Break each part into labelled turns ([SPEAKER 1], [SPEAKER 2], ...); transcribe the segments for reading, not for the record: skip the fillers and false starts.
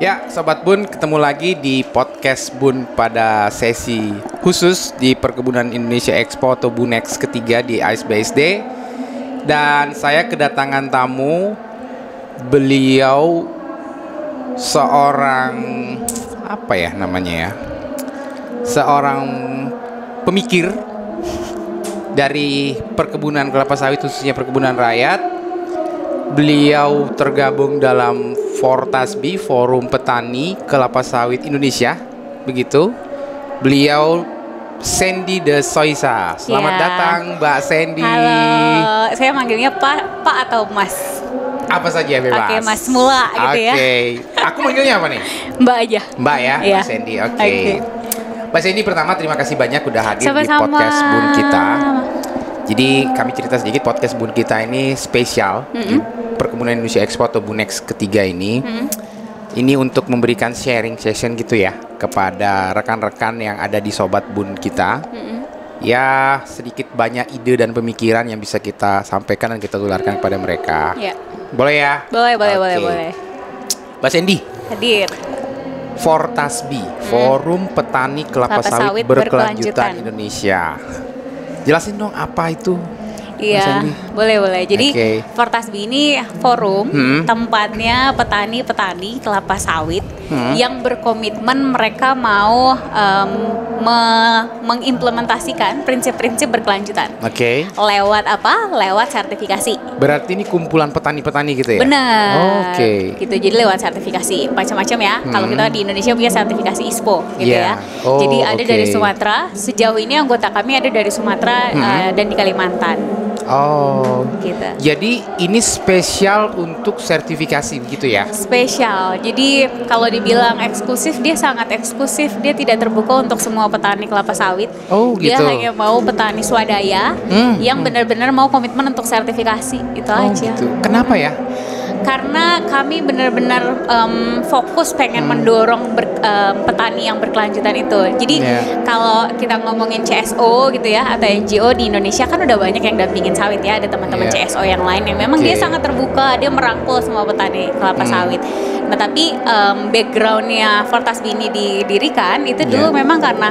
[SPEAKER 1] Ya, Sobat Bun, ketemu lagi di podcast Bun pada sesi khusus di Perkebunan Indonesia Expo atau Bunex ketiga di ASBSD. Dan saya kedatangan tamu, beliau seorang, apa ya namanya ya, seorang pemikir dari perkebunan kelapa sawit, khususnya perkebunan rakyat. Beliau tergabung dalam Fortasbi, Forum Petani Kelapa Sawit Indonesia, begitu. Beliau Sandy De Soysa. Selamat datang, Mbak Sandy.
[SPEAKER 2] Halo, saya manggilnya Pak atau Mas.
[SPEAKER 1] Apa saja bebas.
[SPEAKER 2] Oke, Mas Mula gitu ya.
[SPEAKER 1] Oke, aku manggilnya apa nih?
[SPEAKER 2] Mbak aja.
[SPEAKER 1] Mbak ya,
[SPEAKER 2] Iya.
[SPEAKER 1] Mbak Sandy. Oke. Mbak Sandy, pertama terima kasih banyak udah hadir di
[SPEAKER 2] Sama-sama.
[SPEAKER 1] podcast Bun kita. Jadi kami cerita sedikit, podcast Bun kita ini spesial di Perkebunan Indonesia Expo atau Bunex ketiga ini. Ini untuk memberikan sharing session gitu ya kepada rekan-rekan yang ada di Sobat Bun kita. Ya, sedikit banyak ide dan pemikiran yang bisa kita sampaikan dan kita tularkan kepada mereka.
[SPEAKER 2] Ya.
[SPEAKER 1] Boleh ya?
[SPEAKER 2] Boleh.
[SPEAKER 1] Oke. Mbak Sandy,
[SPEAKER 2] Hadir.
[SPEAKER 1] Fortasbi, Forum Petani Kelapa
[SPEAKER 2] Kelapa
[SPEAKER 1] Sawit
[SPEAKER 2] Sawit
[SPEAKER 1] Berkelanjutan
[SPEAKER 2] Berkelanjutan.
[SPEAKER 1] Indonesia. Jelasin dong apa itu?
[SPEAKER 2] Iya, boleh. Jadi
[SPEAKER 1] Oke.
[SPEAKER 2] Fortasbi ini forum tempatnya petani-petani kelapa sawit yang berkomitmen mereka mau mengimplementasikan prinsip-prinsip berkelanjutan.
[SPEAKER 1] Oke.
[SPEAKER 2] Lewat apa? Lewat sertifikasi.
[SPEAKER 1] Berarti ini kumpulan petani-petani gitu ya?
[SPEAKER 2] Benar.
[SPEAKER 1] Oke.
[SPEAKER 2] Gitu. Jadi lewat sertifikasi macam-macam ya. Kalau kita di Indonesia punya sertifikasi ISPO gitu
[SPEAKER 1] Iya.
[SPEAKER 2] ya.
[SPEAKER 1] Oh,
[SPEAKER 2] Jadi ada
[SPEAKER 1] oke.
[SPEAKER 2] dari Sumatera. Sejauh ini anggota kami ada dari Sumatera dan di Kalimantan.
[SPEAKER 1] Oh.
[SPEAKER 2] Gitu.
[SPEAKER 1] Jadi ini spesial untuk sertifikasi gitu ya?
[SPEAKER 2] Spesial. Jadi kalau dibilang eksklusif, dia sangat eksklusif. Dia tidak terbuka untuk semua petani kelapa sawit.
[SPEAKER 1] Oh,
[SPEAKER 2] Dia
[SPEAKER 1] gitu.
[SPEAKER 2] hanya mau petani swadaya yang benar-benar mau komitmen untuk sertifikasi. Itu
[SPEAKER 1] Oh,
[SPEAKER 2] aja.
[SPEAKER 1] gitu. Kenapa ya?
[SPEAKER 2] Karena kami benar-benar fokus pengen mendorong petani yang berkelanjutan itu. Jadi kalau kita ngomongin CSO gitu ya atau NGO di Indonesia kan udah banyak yang dampingin sawit ya. Ada teman-teman CSO yang lain yang memang dia sangat terbuka, dia merangkul semua petani kelapa sawit. Nah tapi backgroundnya Fortasbi ini didirikan itu dulu memang karena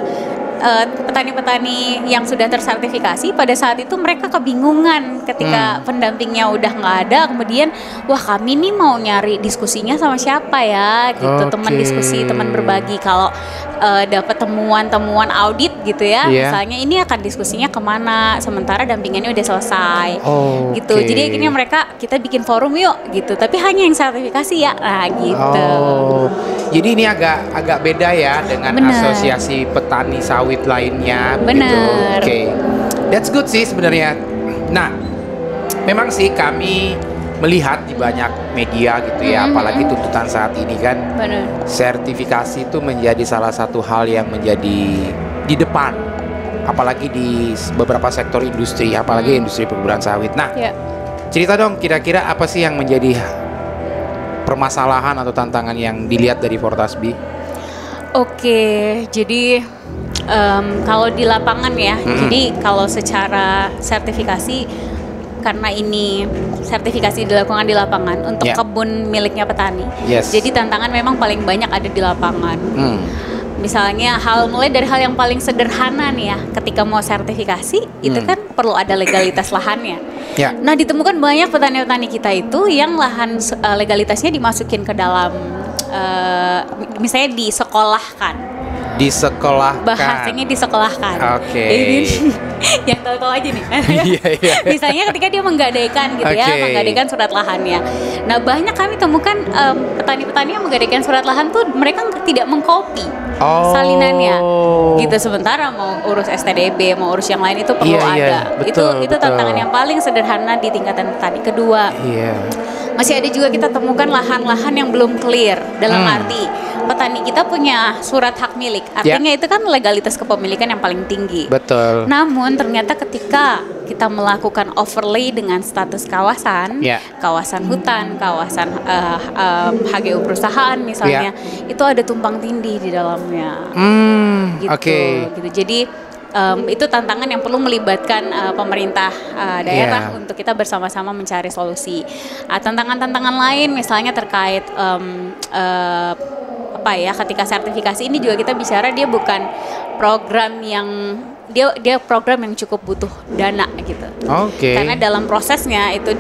[SPEAKER 2] petani-petani yang sudah tersertifikasi pada saat itu mereka kebingungan ketika pendampingnya udah nggak ada, kemudian wah kami nih mau nyari diskusinya sama siapa ya gitu, teman diskusi, teman berbagi. Kalau dapat temuan audit gitu ya, misalnya ini akan diskusinya kemana sementara dampingannya udah selesai gitu. Jadi akhirnya kita bikin forum yuk gitu, tapi hanya yang sertifikasi ya, nah gitu.
[SPEAKER 1] Jadi ini agak beda ya dengan asosiasi petani sawit lainnya.
[SPEAKER 2] Bener.
[SPEAKER 1] Oke. That's good sih sebenarnya. Nah, memang sih kami melihat di banyak media gitu ya, apalagi tuntutan saat ini kan.
[SPEAKER 2] Bener.
[SPEAKER 1] Sertifikasi itu menjadi salah satu hal yang menjadi di depan, apalagi di beberapa sektor industri, apalagi industri perkebunan sawit. Nah, cerita dong kira-kira apa sih yang menjadi permasalahan atau tantangan yang dilihat dari Fortasbi?
[SPEAKER 2] Oke, jadi kalau di lapangan ya, jadi kalau secara sertifikasi, karena ini sertifikasi dilakukan di lapangan untuk kebun miliknya petani. Jadi tantangan memang paling banyak ada di lapangan. Misalnya mulai dari hal yang paling sederhana nih ya, ketika mau sertifikasi itu kan perlu ada legalitas lahannya. Nah ditemukan banyak petani-petani kita itu yang lahan legalitasnya dimasukin ke dalam, misalnya disekolahkan. Bahasanya disekolahkan. Yang tahu-tahu aja nih. Misalnya ketika dia menggadaikan gitu ya, menggadaikan surat lahannya. Nah banyak kami temukan petani-petani yang menggadaikan surat lahan tuh mereka tidak mengcopy salinannya gitu. Sementara mau urus STDB, mau urus yang lain itu perlu ada. Itu tantangan yang paling sederhana di tingkatan petani. Kedua, masih ada juga kita temukan lahan-lahan yang belum clear. Dalam arti petani kita punya surat hak milik, artinya itu kan legalitas kepemilikan yang paling tinggi.
[SPEAKER 1] Betul.
[SPEAKER 2] Namun ternyata ketika kita melakukan overlay dengan status kawasan, kawasan hutan, kawasan HGU perusahaan misalnya, itu ada tumpang tindih di dalamnya. Gitu. Jadi itu tantangan yang perlu melibatkan pemerintah daerah untuk kita bersama-sama mencari solusi. Tantangan-tantangan lain misalnya terkait apa ya, ketika sertifikasi ini juga kita bicara dia bukan program yang dia program yang cukup butuh dana gitu. Karena dalam prosesnya itu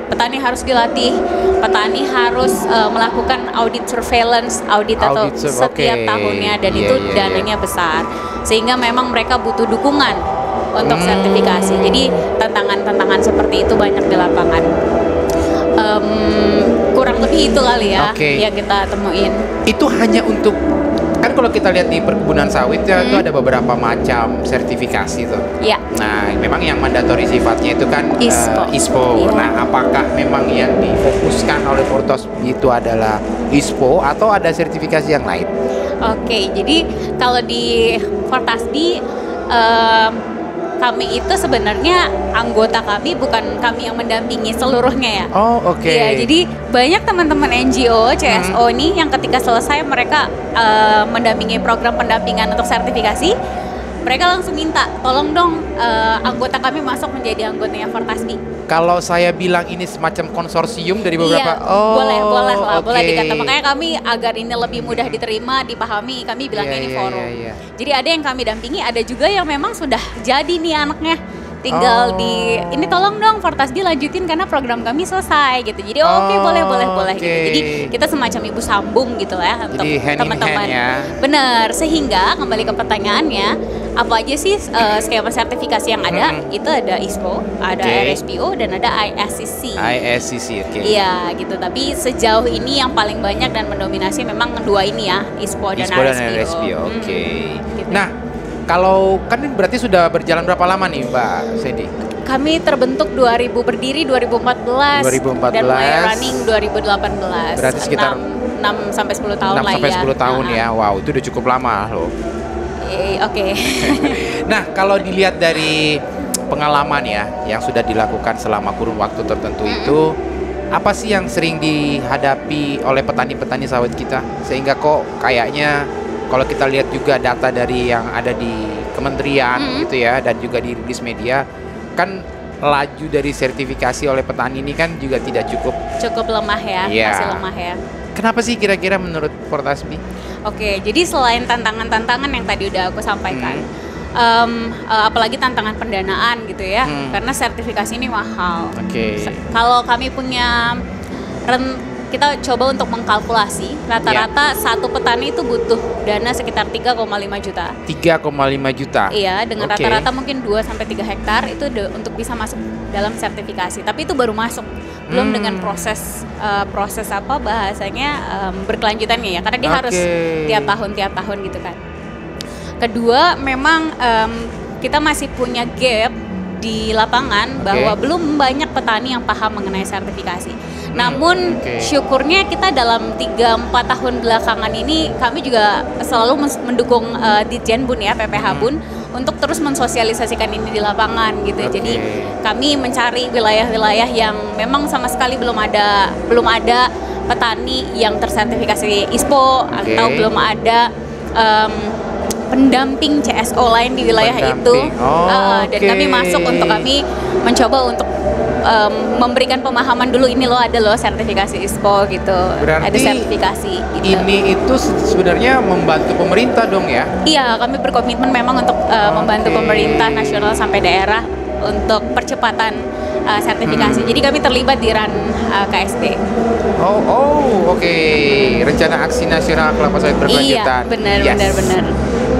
[SPEAKER 2] petani harus dilatih, petani harus melakukan audit surveillance, audit atau setiap tahunnya, dan itu dananya besar. Sehingga memang mereka butuh dukungan untuk sertifikasi. Jadi tantangan-tantangan seperti itu banyak di lapangan. Kurang lebih itu kali ya yang kita temuin.
[SPEAKER 1] Itu hanya untuk, kan kalau kita lihat di perkebunan sawit ya, itu ada beberapa macam sertifikasi tuh. Nah, memang yang mandatori sifatnya itu kan ISPO. Nah, apakah memang yang difokuskan oleh Fortasbi itu adalah ISPO atau ada sertifikasi yang lain?
[SPEAKER 2] Jadi kalau di Fortasbi kami itu sebenarnya anggota kami, bukan kami yang mendampingi seluruhnya ya. Ya, jadi banyak teman-teman NGO, CSO nih yang ketika selesai mereka mendampingi program pendampingan untuk sertifikasi, mereka langsung minta, tolong dong anggota kami masuk menjadi anggotanya Fortasbi.
[SPEAKER 1] Kalau saya bilang ini semacam konsorsium dari beberapa,
[SPEAKER 2] boleh dikata. Makanya kami agar ini lebih mudah diterima, dipahami, kami bilangnya ini forum. Jadi ada yang kami dampingi, ada juga yang memang sudah jadi nih anaknya, tinggal ini tolong dong Fortasbi lanjutin karena program kami selesai gitu. Jadi boleh gitu. Jadi kita semacam ibu sambung gitu lah untuk teman-teman. Bener, sehingga kembali ke pertanyaannya, apa aja sih skema sertifikasi yang ada? Itu ada ISPO, ada RSPO, dan ada ISCC. Iya gitu. Tapi sejauh ini yang paling banyak dan mendominasi memang kedua ini ya, ISPO dan RSPO.
[SPEAKER 1] Gitu. Nah, kalau kan ini berarti sudah berjalan berapa lama nih Mbak Sandy?
[SPEAKER 2] Kami terbentuk berdiri 2014 dan mulai running 2018.
[SPEAKER 1] Berarti sekitar
[SPEAKER 2] 6 sampai 10 tahun lah ya.
[SPEAKER 1] 6 sampai 10 tahun ya. Wow, itu udah cukup lama loh. Nah, kalau dilihat dari pengalaman ya yang sudah dilakukan selama kurun waktu tertentu itu, apa sih yang sering dihadapi oleh petani-petani sawit kita sehingga kok kayaknya kalau kita lihat juga data dari yang ada di kementerian gitu ya, dan juga di rilis media, kan laju dari sertifikasi oleh petani ini kan juga tidak cukup
[SPEAKER 2] lemah ya, masih lemah ya.
[SPEAKER 1] Kenapa sih kira-kira menurut Fortasbi?
[SPEAKER 2] Jadi selain tantangan-tantangan yang tadi udah aku sampaikan, apalagi tantangan pendanaan gitu ya, karena sertifikasi ini mahal. Kalau kami punya kita coba untuk mengkalkulasi, rata-rata satu petani itu butuh dana sekitar 3,5 juta.
[SPEAKER 1] 3,5 juta?
[SPEAKER 2] Iya, dengan rata-rata mungkin 2-3 hektar itu untuk bisa masuk dalam sertifikasi. Tapi itu baru masuk, belum dengan proses apa bahasanya berkelanjutannya ya, karena dia harus tiap tahun gitu kan. Kedua, memang kita masih punya gap di lapangan bahwa belum banyak petani yang paham mengenai sertifikasi. Namun syukurnya kita dalam 3-4 tahun belakangan ini kami juga selalu mendukung Ditjen Bun ya, PPH Bun, untuk terus mensosialisasikan ini di lapangan gitu. Jadi kami mencari wilayah-wilayah yang memang sama sekali belum ada petani yang tersertifikasi ISPO atau belum ada pendamping CSO lain di wilayah itu. Dan kami masuk untuk kami mencoba untuk memberikan pemahaman dulu, ini loh ada loh sertifikasi ISPO gitu.
[SPEAKER 1] Berarti
[SPEAKER 2] ada sertifikasi gitu.
[SPEAKER 1] Ini itu sebenarnya membantu pemerintah dong ya?
[SPEAKER 2] Iya, kami berkomitmen memang untuk membantu pemerintah nasional sampai daerah untuk percepatan sertifikasi. Jadi kami terlibat di RAN KSD. Rencana Aksi Nasional Kelapa Sawit Berkelanjutan. Iya, benar.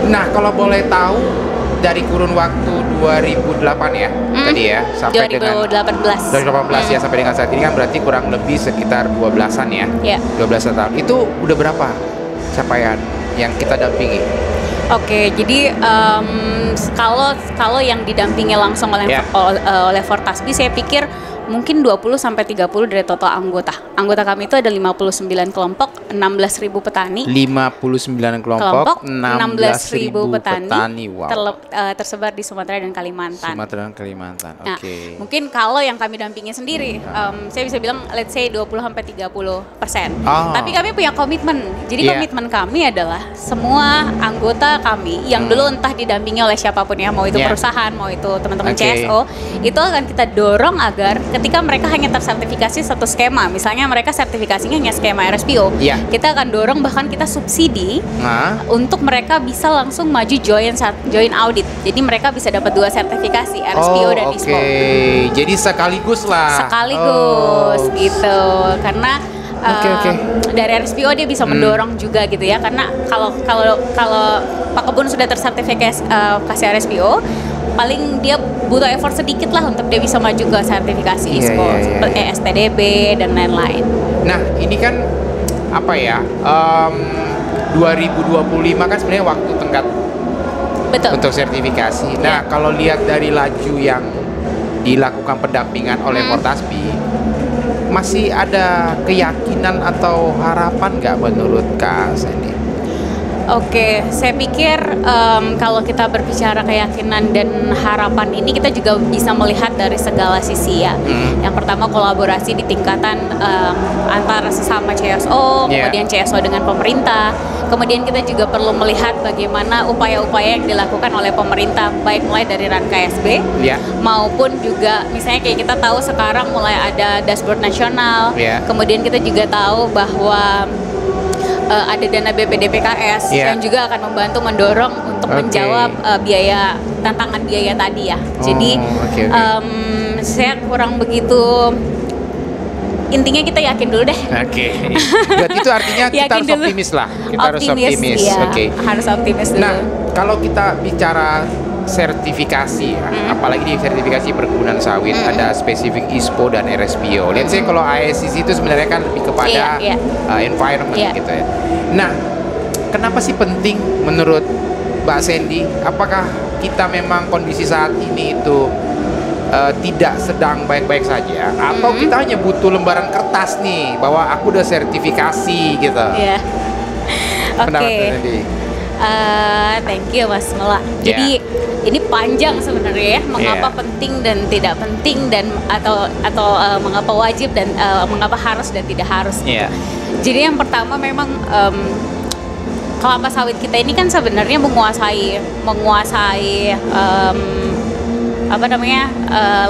[SPEAKER 1] Nah, kalau boleh tahu dari kurun waktu 2008 ya tadi ya sampai 2018 ya sampai dengan saat ini kan berarti kurang lebih sekitar 12-an ya. 12 tahun. Itu udah berapa capaian yang kita dampingi?
[SPEAKER 2] Jadi kalau yang didampingi langsung oleh Fortasbi, saya pikir mungkin 20-30 dari total anggota. Anggota kami itu ada 59 kelompok, 16.000 petani.
[SPEAKER 1] 59 kelompok, 16.000 petani. Wow.
[SPEAKER 2] Tersebar di Sumatera dan Kalimantan.
[SPEAKER 1] Nah,
[SPEAKER 2] mungkin kalau yang kami dampingi sendiri, saya bisa bilang let's say 20-30%. Tapi kami punya komitmen. Jadi komitmen kami adalah semua anggota kami yang dulu entah didampingi oleh siapapun ya, mau itu perusahaan, mau itu teman-teman CSO, itu akan kita dorong agar ketika mereka hanya tersertifikasi satu skema, misalnya mereka sertifikasinya hanya skema RSPO, kita akan dorong bahkan kita subsidi untuk mereka bisa langsung maju join audit. Jadi mereka bisa dapat 2 sertifikasi, RSPO dan ISPO.
[SPEAKER 1] Jadi sekaligus lah.
[SPEAKER 2] Sekaligus gitu, karena dari RSPO dia bisa mendorong juga gitu ya, karena kalau Pak Kebun sudah tersertifikasi kasih RSPO, paling dia butuh effort sedikit lah untuk dia bisa maju ke sertifikasi ISPO, seperti STDB dan lain-lain.
[SPEAKER 1] Nah ini kan apa ya, 2025 kan sebenarnya waktu tenggat untuk sertifikasi. Nah kalau lihat dari laju yang dilakukan pendampingan oleh Fortaspi, masih ada keyakinan atau harapan nggak menurut Kak Sandy?
[SPEAKER 2] Oke, saya pikir kalau kita berbicara keyakinan dan harapan ini, kita juga bisa melihat dari segala sisi ya. Yang pertama, kolaborasi di tingkatan antara sesama CSO, kemudian CSO dengan pemerintah. Kemudian kita juga perlu melihat bagaimana upaya-upaya yang dilakukan oleh pemerintah, baik mulai dari RAN KSB maupun juga misalnya kayak kita tahu sekarang mulai ada dashboard nasional. Kemudian kita juga tahu bahwa ada dana BPDPKS yang juga akan membantu mendorong untuk menjawab tantangan biaya tadi ya. Jadi saya kurang begitu, intinya kita yakin dulu deh.
[SPEAKER 1] Berarti itu artinya kita harus optimis lah. Kita harus optimis.
[SPEAKER 2] Harus optimis dulu.
[SPEAKER 1] Nah, kalau kita bicara sertifikasi, apalagi di sertifikasi perkebunan sawit, ada spesifik ISPO dan RSPO. Lihat sih kalau ISCC itu sebenarnya kan lebih kepada environment gitu ya. Nah, kenapa sih penting menurut Mbak Sandy? Apakah kita memang kondisi saat ini itu tidak sedang baik-baik saja, atau kita hanya butuh lembaran kertas nih bahwa aku udah sertifikasi gitu?
[SPEAKER 2] Thank you Mas Mela. Jadi ini panjang sebenarnya ya, mengapa penting dan tidak penting, dan atau mengapa wajib dan mengapa harus dan tidak harus. Jadi yang pertama memang kelapa sawit kita ini kan sebenarnya menguasai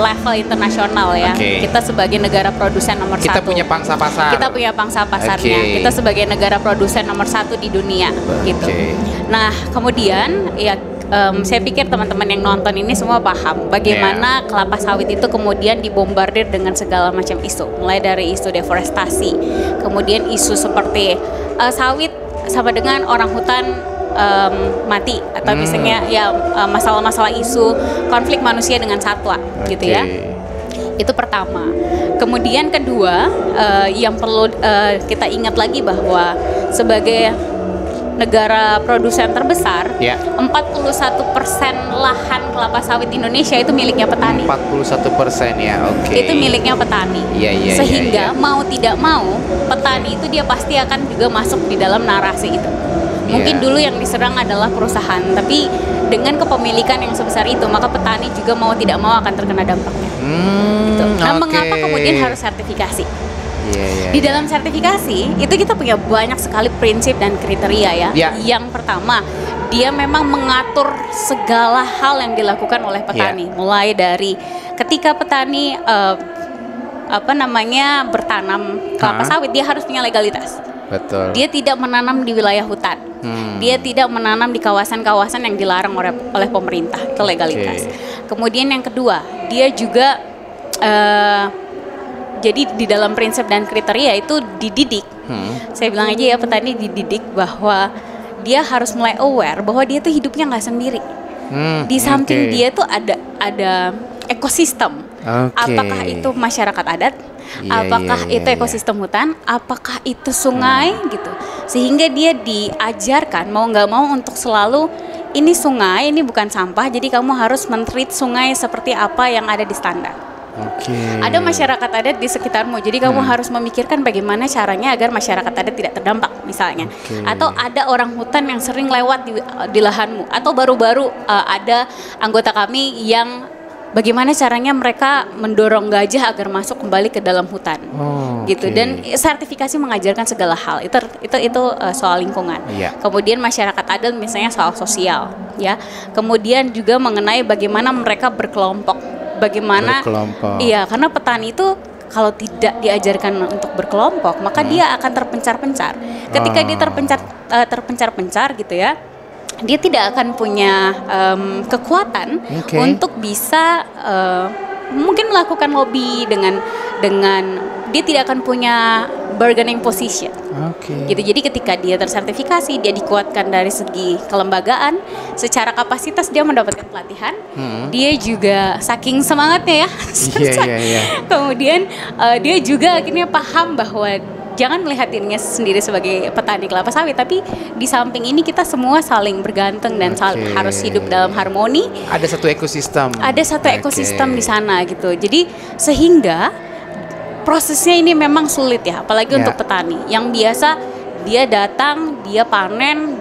[SPEAKER 2] level internasional ya. Kita sebagai negara produsen nomor 1.
[SPEAKER 1] Kita punya pangsa pasar.
[SPEAKER 2] Kita punya pangsa pasarnya. Kita sebagai negara produsen nomor 1 di dunia gitu. Nah, kemudian ya saya pikir teman-teman yang nonton ini semua paham bagaimana kelapa sawit itu kemudian dibombardir dengan segala macam isu, mulai dari isu deforestasi, kemudian isu seperti sawit sama dengan orang hutan mati, atau misalnya ya masalah-masalah isu konflik manusia dengan satwa gitu ya. Itu pertama. Kemudian kedua, yang perlu kita ingat lagi bahwa sebagai negara produsen terbesar, 41% lahan kelapa sawit Indonesia itu miliknya petani.
[SPEAKER 1] 41% ya,
[SPEAKER 2] Itu miliknya petani. Sehingga mau tidak mau, petani itu dia pasti akan juga masuk di dalam narasi itu. Mungkin dulu yang diserang adalah perusahaan, tapi dengan kepemilikan yang sebesar itu, maka petani juga mau tidak mau akan terkena dampaknya. Gitu. Nah, mengapa kemudian harus sertifikasi? Di dalam sertifikasi itu kita punya banyak sekali prinsip dan kriteria ya. Yang pertama, dia memang mengatur segala hal yang dilakukan oleh petani, mulai dari ketika petani bertanam kelapa sawit, dia harus punya legalitas. Dia tidak menanam di wilayah hutan. Dia tidak menanam di kawasan-kawasan yang dilarang oleh pemerintah, itu legalitas. Kemudian yang kedua, dia juga jadi di dalam prinsip dan kriteria itu dididik. Saya bilang aja ya, petani dididik bahwa dia harus mulai aware bahwa dia tuh hidupnya nggak sendiri. Di samping dia tuh ada ekosistem. Apakah itu masyarakat adat? Apakah itu ekosistem hutan? Apakah itu sungai gitu? Sehingga dia diajarkan mau nggak mau untuk selalu, ini sungai, ini bukan sampah, jadi kamu harus men-treat sungai seperti apa yang ada di standar. Ada masyarakat adat di sekitarmu, jadi kamu harus memikirkan bagaimana caranya agar masyarakat adat tidak terdampak misalnya. Atau ada orang hutan yang sering lewat di lahanmu, atau baru-baru ada anggota kami yang bagaimana caranya mereka mendorong gajah agar masuk kembali ke dalam hutan, gitu. Dan sertifikasi mengajarkan segala hal. Itu soal lingkungan. Kemudian masyarakat adat misalnya soal sosial, ya. Kemudian juga mengenai bagaimana mereka berkelompok bagaimana.
[SPEAKER 1] Berkelompok.
[SPEAKER 2] Iya, karena petani itu kalau tidak diajarkan untuk berkelompok, maka dia akan terpencar-pencar. Ketika dia terpencar-pencar gitu ya, dia tidak akan punya kekuatan untuk bisa mungkin melakukan lobby dengan dia tidak akan punya bargaining position. Gitu. Jadi ketika dia tersertifikasi, dia dikuatkan dari segi kelembagaan, secara kapasitas dia mendapatkan pelatihan. Dia juga saking semangatnya ya. Kemudian dia juga akhirnya paham bahwa jangan melihat dirinya sendiri sebagai petani kelapa sawit, tapi di samping ini kita semua saling bergantung dan harus hidup dalam harmoni.
[SPEAKER 1] Ada satu ekosistem.
[SPEAKER 2] Ada satu ekosistem di sana gitu. Jadi sehingga prosesnya ini memang sulit ya, apalagi untuk petani yang biasa dia datang, dia panen,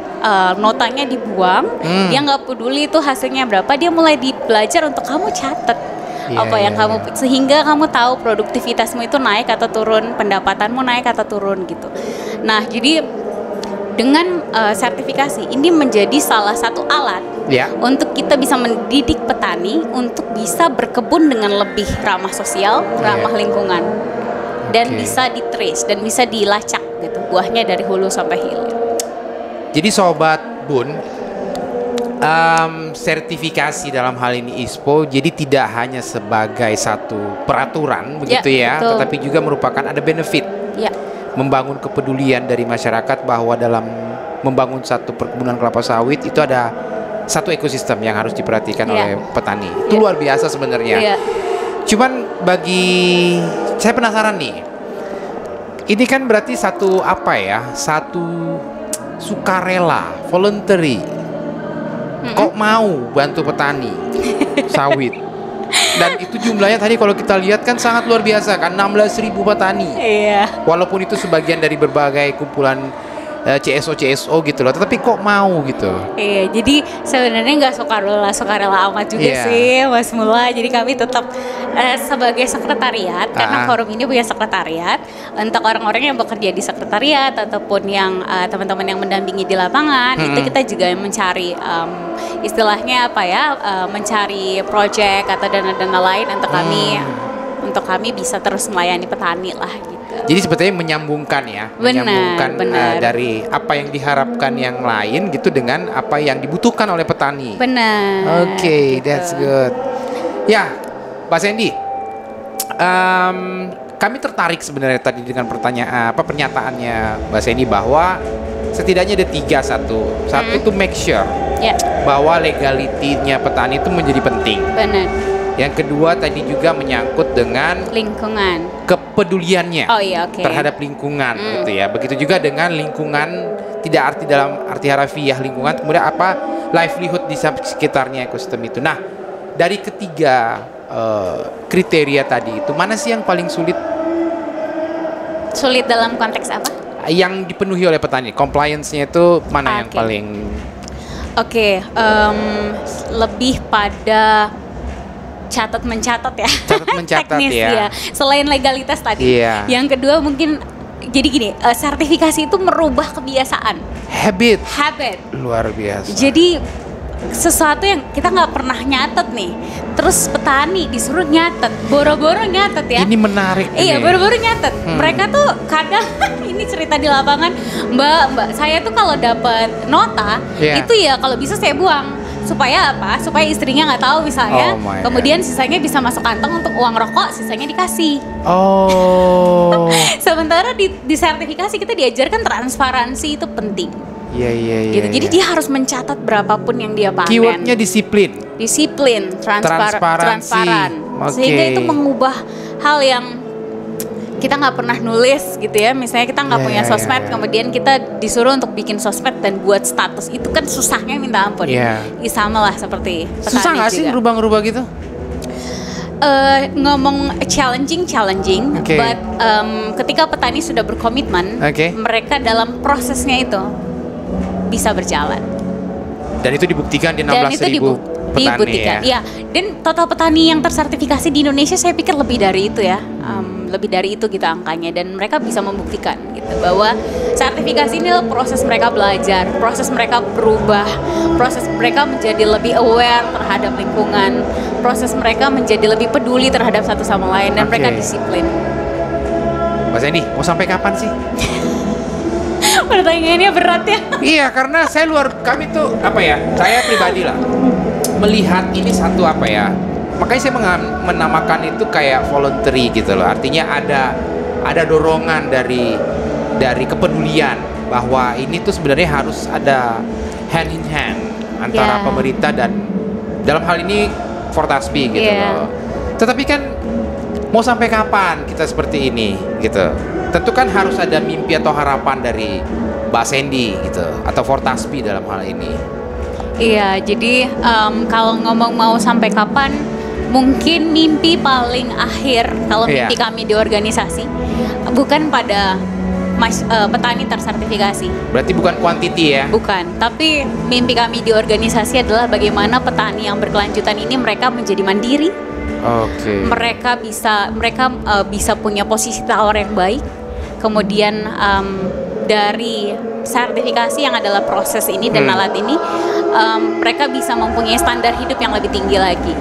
[SPEAKER 2] notanya dibuang, dia nggak peduli itu hasilnya berapa, dia mulai belajar untuk kamu catat apa yang kamu, sehingga kamu tahu produktivitasmu itu naik atau turun, pendapatanmu naik atau turun gitu. Nah, jadi dengan sertifikasi ini menjadi salah satu alat untuk kita bisa mendidik petani untuk bisa berkebun dengan lebih ramah sosial, ramah lingkungan, dan bisa di-trace dan bisa dilacak gitu buahnya dari hulu sampai hilir.
[SPEAKER 1] Jadi sobat Bun, sertifikasi dalam hal ini ISPO jadi tidak hanya sebagai satu peraturan begitu ya, tetapi juga merupakan ada benefit. Membangun kepedulian dari masyarakat bahwa dalam membangun satu perkebunan kelapa sawit itu ada satu ekosistem yang harus diperhatikan oleh petani. Itu luar biasa sebenarnya. Cuman bagi saya penasaran nih, ini kan berarti satu satu sukarela, voluntary. Kok mau bantu petani sawit? Dan itu jumlahnya tadi kalau kita lihat kan sangat luar biasa kan, 16.000 petani. Walaupun itu sebagian dari berbagai kumpulan CSO gitu loh, tetapi kok mau gitu?
[SPEAKER 2] Jadi sebenarnya nggak sukarela amat juga sih Mas Mula. Jadi kami tetap sebagai sekretariat, karena forum ini punya sekretariat untuk orang-orang yang bekerja di sekretariat ataupun yang teman-teman yang mendampingi di lapangan. Itu kita juga mencari istilahnya mencari project atau dana-dana lain untuk kami bisa terus melayani petani lah gitu.
[SPEAKER 1] Jadi sebetulnya menyambungkan benar. Dari apa yang diharapkan yang lain gitu dengan apa yang dibutuhkan oleh petani.
[SPEAKER 2] Benar.
[SPEAKER 1] That's good. Ya, Pak Sandy, kami tertarik sebenarnya tadi dengan pernyataannya Mbak Sandy bahwa setidaknya ada 3. Satu itu make sure bahwa legalitinya petani itu menjadi penting.
[SPEAKER 2] Benar.
[SPEAKER 1] Yang kedua tadi juga menyangkut dengan
[SPEAKER 2] lingkungan,
[SPEAKER 1] kepeduliannya terhadap lingkungan gitu ya. Begitu juga dengan lingkungan, tidak dalam arti harafiah lingkungan, kemudian livelihood di sekitarnya ekosistem itu. Nah, dari ketiga kriteria tadi itu mana sih yang paling sulit?
[SPEAKER 2] Sulit dalam konteks apa?
[SPEAKER 1] Yang dipenuhi oleh petani, compliance-nya itu mana yang paling?
[SPEAKER 2] Lebih pada catat mencatat ya. Teknis ya. Selain legalitas tadi. Yang kedua mungkin jadi gini, sertifikasi itu merubah kebiasaan. Habit.
[SPEAKER 1] Luar biasa.
[SPEAKER 2] Jadi sesuatu yang kita nggak pernah nyatet nih, terus petani disuruh nyatet, boro-boro nyatet ya.
[SPEAKER 1] Ini menarik.
[SPEAKER 2] Boro-boro nyatet. Mereka tuh kadang ini cerita di lapangan, Mbak, saya tuh kalau dapat nota itu ya kalau bisa saya buang. Supaya apa? Supaya istrinya nggak tahu misalnya. Kemudian sisanya bisa masuk kantong untuk uang rokok, sisanya dikasih. Sementara di sertifikasi kita diajarkan transparansi itu penting. Gitu. Jadi dia harus mencatat berapapun yang dia panen.
[SPEAKER 1] Keywordnya disiplin,
[SPEAKER 2] transparan. Sehingga itu mengubah hal yang kita nggak pernah nulis gitu ya. Misalnya kita nggak punya sosmed, kemudian kita disuruh untuk bikin sosmed dan buat status, itu kan susahnya minta ampun. Sama lah seperti petani.
[SPEAKER 1] Susah nggak sih ngerubah-ngerubah gitu?
[SPEAKER 2] Ngomong challenging, but ketika petani sudah berkomitmen, mereka dalam prosesnya itu bisa berjalan. Dan itu dibuktikan di 16.000 petani ya. Dan total petani yang tersertifikasi di Indonesia saya pikir lebih dari itu ya. Lebih dari itu gitu angkanya, dan mereka bisa membuktikan gitu. gitu, bahwa sertifikasi ini adalah proses mereka belajar, proses mereka berubah, proses mereka menjadi lebih aware terhadap lingkungan, proses mereka menjadi lebih peduli terhadap satu sama lain, dan mereka disiplin.
[SPEAKER 1] Mas Andy, mau sampai kapan sih?
[SPEAKER 2] Pertanyaannya berat ya.
[SPEAKER 1] Iya, karena kami tuh saya pribadi lah melihat ini satu makanya saya menamakan itu kayak voluntary gitu loh. Artinya ada dorongan dari kepedulian bahwa ini tuh sebenarnya harus ada hand in hand antara pemerintah dan dalam hal ini Fortaspi gitu loh. Tetapi kan mau sampai kapan kita seperti ini gitu? Tentu kan harus ada mimpi atau harapan dari Mbak Sandy gitu atau Fortaspi dalam hal ini.
[SPEAKER 2] Iya, jadi kalau ngomong mau sampai kapan, mungkin mimpi paling akhir kalau mimpi kami di organisasi bukan pada petani tersertifikasi. Berarti bukan kuantiti ya? Bukan, tapi mimpi kami di organisasi adalah bagaimana petani yang berkelanjutan ini mereka menjadi mandiri. Mereka bisa punya posisi tawar yang baik. Kemudian dari sertifikasi yang adalah proses ini dan alat ini, mereka bisa mempunyai standar hidup yang lebih tinggi lagi.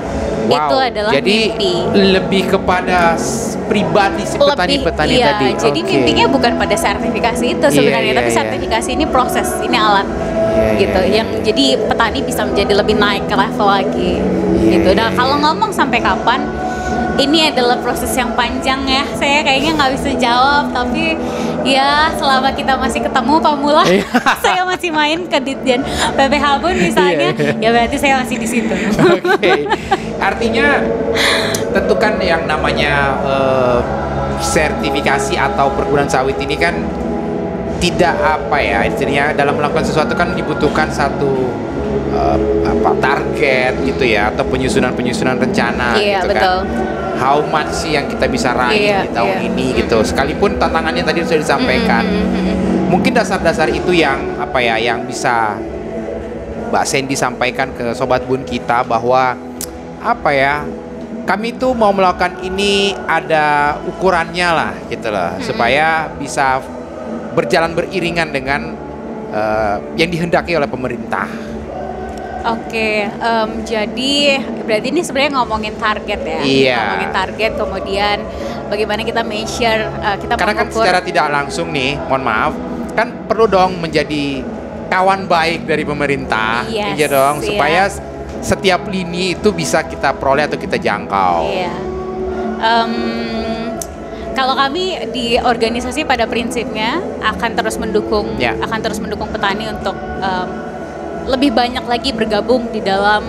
[SPEAKER 2] Itu adalah mimpi. Lebih kepada pribadi si petani-petani tadi. Jadi mimpinya bukan pada sertifikasi itu sebenarnya, tapi sertifikasi ini proses, ini alat. Yang jadi petani bisa menjadi lebih naik ke level lagi. Gitu. Nah, kalau ngomong sampai kapan, ini adalah proses yang panjang ya. Saya kayaknya nggak bisa jawab, tapi ya selama kita masih ketemu Pak Mullah, saya masih main ke Ditjen PPH Bun misalnya, ya berarti saya masih di situ. Artinya tentu kan yang namanya sertifikasi atau perkebunan sawit ini kan tidak istilahnya dalam melakukan sesuatu kan dibutuhkan satu target gitu ya, atau penyusunan rencana gitu betul.
[SPEAKER 1] Kan. How much sih yang kita bisa raih di tahun ini gitu. Sekalipun tantangannya tadi sudah disampaikan. Mungkin dasar-dasar itu yang yang bisa Mbak Sandy sampaikan ke Sobat Bun kita bahwa kami tuh mau melakukan ini ada ukurannya lah gitu loh, supaya bisa berjalan beriringan dengan yang dihendaki oleh pemerintah. Jadi berarti ini sebenarnya ngomongin target ya. Ngomongin target, kemudian bagaimana kita measure, kita karena mengukur. Kan secara tidak langsung nih, mohon maaf, kan perlu dong menjadi kawan baik dari pemerintah, supaya setiap lini itu bisa kita peroleh atau kita jangkau. Kalau kami di organisasi pada prinsipnya akan terus mendukung petani untuk lebih banyak lagi bergabung di dalam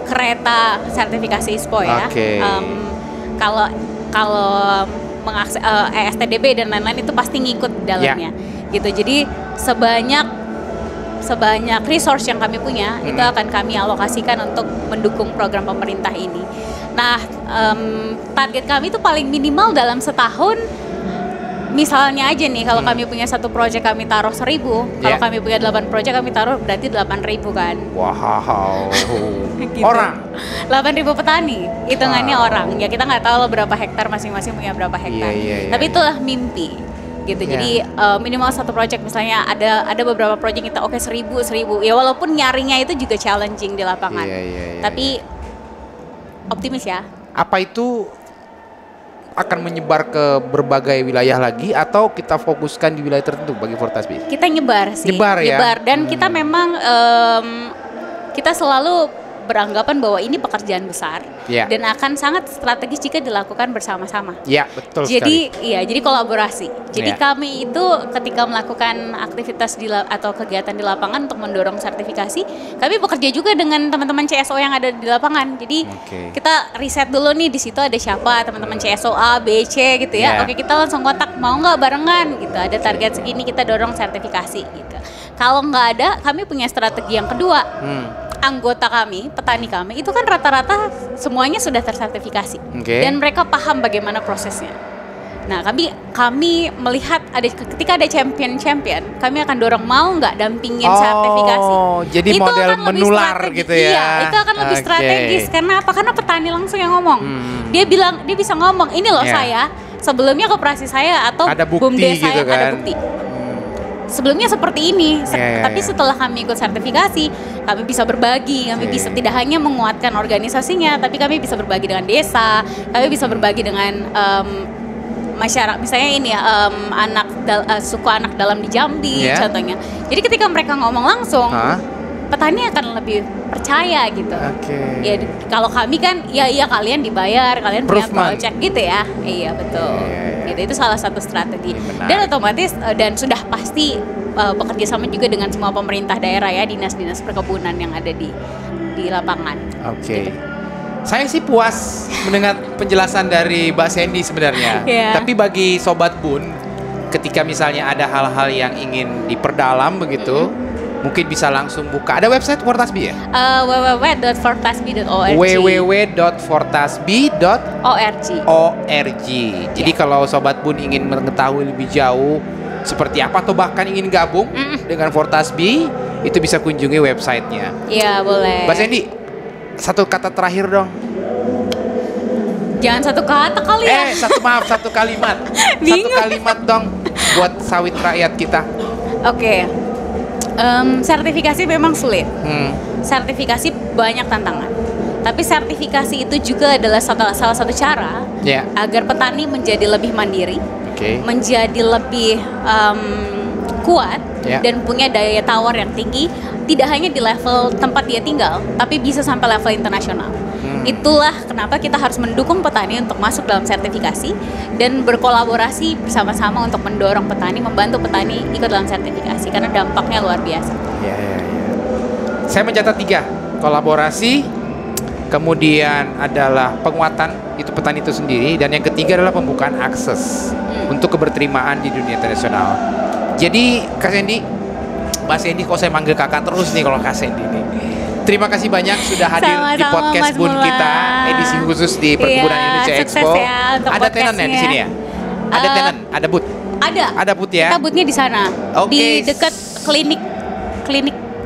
[SPEAKER 1] kereta sertifikasi ISPO ya. Kalau mengakses ESTDB dan lain-lain itu pasti ngikut di dalamnya. Gitu. Jadi sebanyak resource yang kami punya itu akan kami alokasikan untuk mendukung program pemerintah ini. Nah, target kami itu paling minimal dalam setahun. Misalnya aja nih, kalau kami punya satu proyek kami taruh 1.000, kalau kami punya 8 proyek kami taruh berarti 8.000 kan. Wow. Gitu. Orang? 8.000 petani, hitungannya orang. Ya kita nggak tahu berapa hektar masing-masing punya berapa hektar. Tapi itulah mimpi. Gitu. Jadi minimal satu proyek, misalnya ada beberapa proyek kita 1.000. Ya walaupun nyarinya itu juga challenging di lapangan. Tapi optimis ya. Apa itu akan menyebar ke berbagai wilayah lagi atau kita fokuskan di wilayah tertentu bagi Fortaspi? Kita nyebar sih. Nyebar dan kita memang kita selalu beranggapan bahwa ini pekerjaan besar dan akan sangat strategis jika dilakukan bersama-sama. Iya, betul sekali. Jadi kolaborasi. Jadi kami itu ketika melakukan aktivitas atau kegiatan di lapangan untuk mendorong sertifikasi, kami bekerja juga dengan teman-teman CSO yang ada di lapangan. Jadi kita riset dulu nih di situ ada siapa teman-teman CSO A, B, C gitu ya. Oke, kita langsung kontak, mau nggak barengan gitu. Ada target segini kita dorong sertifikasi gitu. Kalau nggak ada, kami punya strategi yang kedua. Anggota kami, petani kami itu kan rata-rata semuanya sudah tersertifikasi dan mereka paham bagaimana prosesnya. Nah, kami melihat ketika ada champion, kami akan dorong mau nggak dampingin sertifikasi. Jadi itu model menular gitu ya. Iya, itu akan lebih strategis karena apa? Karena petani langsung yang ngomong. Dia bisa ngomong, ini loh
[SPEAKER 2] sebelumnya koperasi saya atau
[SPEAKER 1] ada bukti
[SPEAKER 2] BUMDes saya
[SPEAKER 1] gitu kan?
[SPEAKER 2] ada bukti. Sebelumnya seperti ini, tapi
[SPEAKER 1] iya.
[SPEAKER 2] setelah kami ikut sertifikasi, kami bisa berbagi, kami bisa tidak hanya menguatkan organisasinya, tapi kami bisa berbagi dengan desa, kami bisa berbagi dengan masyarakat, misalnya ini ya, suku anak dalam di Jambi, contohnya. Jadi ketika mereka ngomong langsung, petani akan lebih percaya gitu. Ya kalau kami kan, ya kalian dibayar, kalian punya project gitu ya, iya betul. Gitu, itu salah satu strategi. Dan otomatis dan sudah pasti bekerja sama juga dengan semua pemerintah daerah ya, dinas-dinas perkebunan yang ada di lapangan. Gitu.
[SPEAKER 1] Saya sih puas mendengar penjelasan dari Mbak Sandy sebenarnya. Tapi bagi Sobat Bun, ketika misalnya ada hal-hal yang ingin diperdalam begitu, mungkin bisa langsung buka. Ada website Fortasbi ya?
[SPEAKER 2] www.fortasbi.org.
[SPEAKER 1] www.fortasbi.org. Jadi kalau Sobat Bun ingin mengetahui lebih jauh seperti apa atau bahkan ingin gabung dengan Fortasbi, itu bisa kunjungi websitenya.
[SPEAKER 2] Iya, boleh.
[SPEAKER 1] Mbak Sandy, satu kata terakhir dong.
[SPEAKER 2] Jangan satu kata kali ya.
[SPEAKER 1] Satu kalimat. Satu kalimat dong buat sawit rakyat kita.
[SPEAKER 2] Oke. Sertifikasi memang sulit. Sertifikasi banyak tantangan. Tapi sertifikasi itu juga adalah salah satu cara agar petani menjadi lebih mandiri, menjadi lebih kuat dan punya daya tawar yang tinggi, tidak hanya di level tempat dia tinggal, tapi bisa sampai level internasional. Itulah kenapa kita harus mendukung petani untuk masuk dalam sertifikasi dan berkolaborasi bersama-sama untuk mendorong petani, membantu petani ikut dalam sertifikasi karena dampaknya luar biasa.
[SPEAKER 1] Saya mencatat 3, kolaborasi, kemudian adalah penguatan itu petani itu sendiri, dan yang ketiga adalah pembukaan akses untuk keberterimaan di dunia internasional. Jadi Kak Sandy, Mbak Sandy, kok saya manggil kakak terus nih kalau Kak Sandy nih. Terima kasih banyak sudah hadir di podcast Bun kita, edisi khusus di Perkebunan Indonesia Expo. Ada tenan ya di sini ya? Ada tenan, ada booth.
[SPEAKER 2] Ada
[SPEAKER 1] booth ya.
[SPEAKER 2] Kita boothnya di sana, di dekat klinik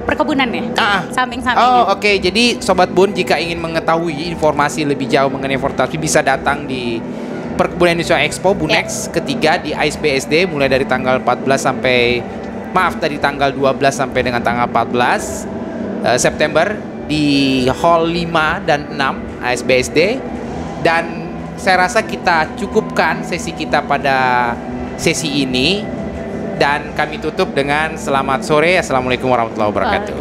[SPEAKER 2] perkebunan ya, samping-samping.
[SPEAKER 1] Jadi Sobat Bun, jika ingin mengetahui informasi lebih jauh mengenai Fortasbi, bisa datang di Perkebunan Indonesia Expo Bunex ketiga di AISBSD mulai dari tanggal 12 sampai dengan tanggal 14 September di Hall 5 dan 6 AISBSD. Dan saya rasa kita cukupkan sesi kita pada sesi ini, dan kami tutup dengan selamat sore. Assalamualaikum warahmatullahi wabarakatuh.